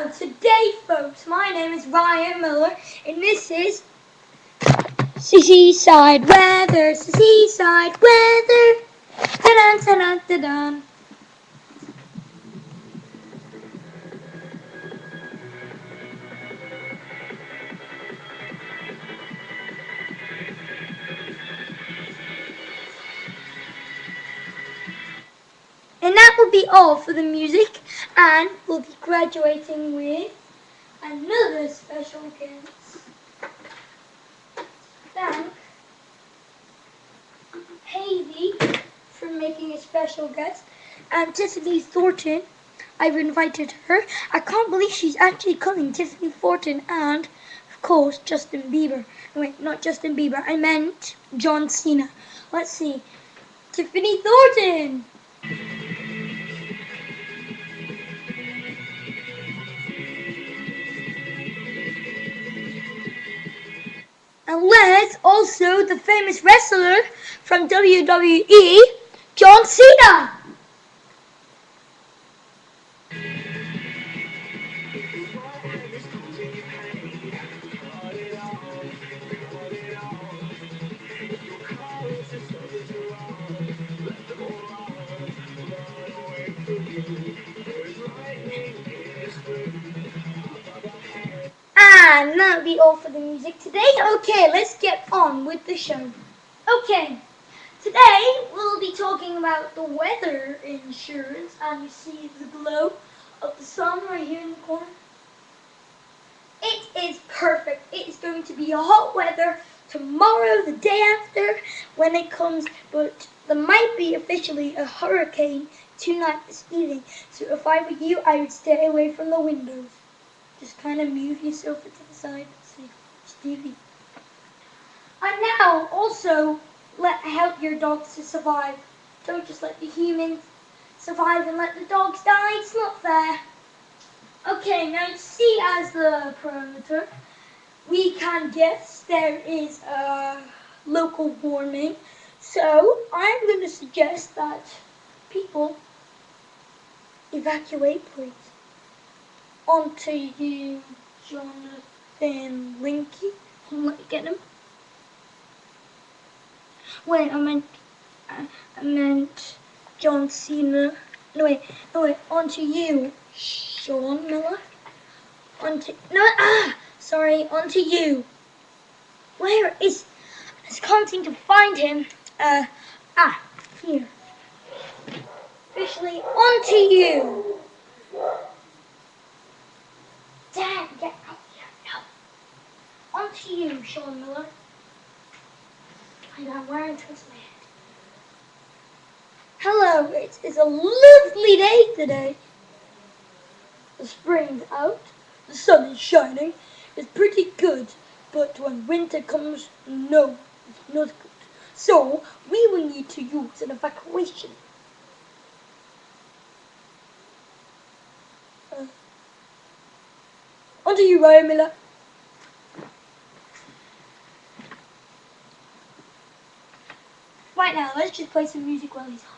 Today folks, my name is Ryan Miller and this is Seaside Weather, Seaside Weather, ta-dun, ta-dun, ta-dun. And that will be all for the music, and we'll be graduating with another special guest. Thank Hayley for making a special guest, and Tiffany Thornton. I've invited her. I can't believe she's actually coming. Tiffany Thornton and, of course, Justin Bieber. Wait, not Justin Bieber. I meant John Cena. Let's see. Tiffany Thornton. And let's also the famous wrestler from WWE, John Cena. And that'll be all for the music today. Okay, let's get on with the show. Okay, today we'll be talking about the weather insurance, and you see the glow of the sun right here in the corner. It is perfect. It is going to be a hot weather tomorrow, the day after, when it comes, but there might be officially a hurricane tonight this evening. So if I were you, I would stay away from the windows. Just kind of move yourself to the side. See, Stevie. And now, also, help your dogs to survive. Don't just let the humans survive and let the dogs die. It's not fair. Okay, now see as the parameter, we can guess there is a local warming. So I'm going to suggest that people evacuate, please. On to you, Jonathan Linky. Let me get him. Wait, I meant John Cena. No wait. On to you, Sean Miller. On to you. Where is? I just can't seem to find him. Here. Officially, on to you. Dad, get out here. No. On to you, Sean Miller. I'm wearing towards my head. Hello, it is a lovely day today. The spring's out, the sun is shining, it's pretty good, but when winter comes, no, it's not good. So, we will need to use an evacuation. On to you, Ryan Miller. Right now, let's just play some music while he's on.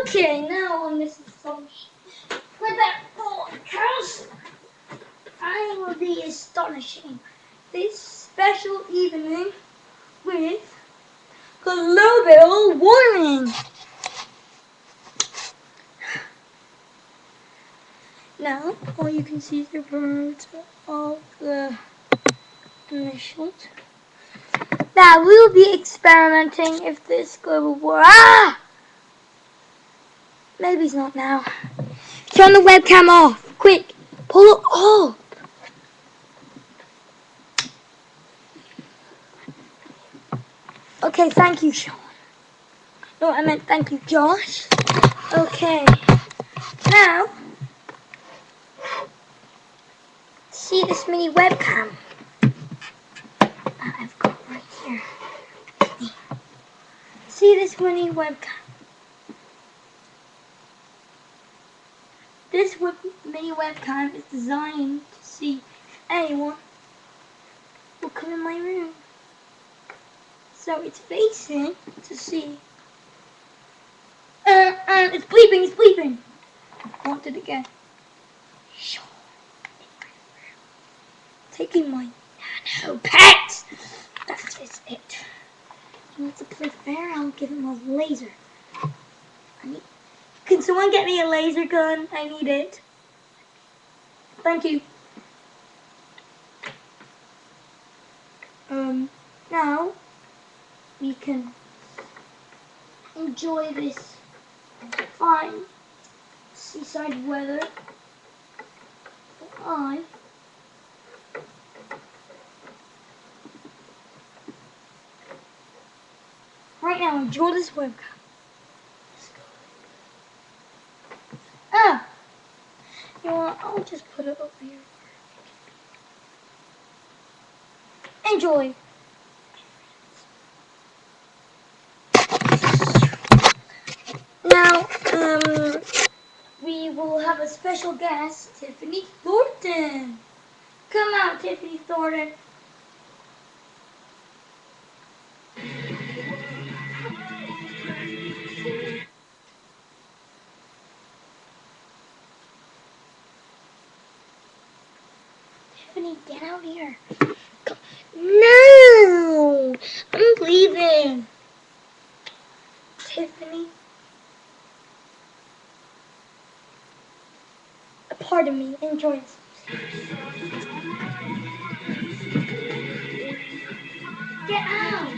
Okay, now on this assumption, with that podcast, I will be astonishing this special evening with global warming. Now, all you can see is the birds of the initials. Now, we will be experimenting if this global war... Maybe it's not now. Turn the webcam off. Quick. Pull it off. Okay, thank you, Sean. No, I meant thank you, Josh. Okay. Now, see this mini webcam I've got right here. See this mini webcam. This mini webcam is designed to see if anyone will come in my room. So it's facing to see. It's bleeping, it's bleeping. I want it again. Sean in my room. Taking my nano pet. That is it. He wants to play fair, I'll give him a laser. Can someone get me a laser gun? I need it. Thank you. Now we can enjoy this fine seaside weather. Right now, enjoy this webcam. You know what? I'll just put it over here. Enjoy. Now, we will have a special guest, Tiffany Thornton. Come out, Tiffany Thornton. Tiffany, get out here. No! I'm leaving. Tiffany. Pardon me, enjoy this. Get out!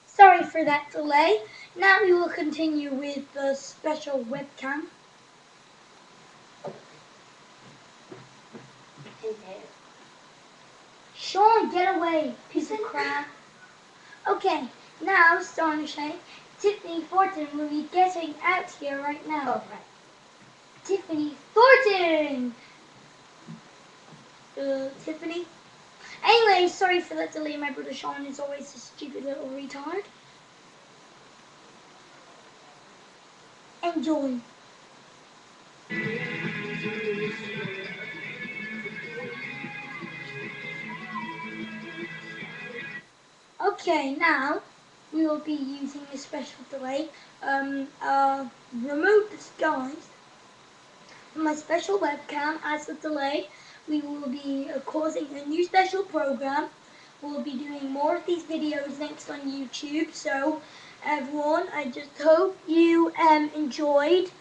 Sorry for that delay. Now we will continue with the special webcam. Sean, get away, piece of crap. Okay, now, Starnishay, Tiffany Thornton will be getting out here right now. Oh, right. Tiffany Thornton! Tiffany? Anyway, sorry for that delay. My brother Sean is always a stupid little retard. Enjoy. Okay, now we will be using a special delay, remote disguise. My special webcam as a delay. We will be causing a new special program. We'll be doing more of these videos next on YouTube. So everyone, I just hope you enjoyed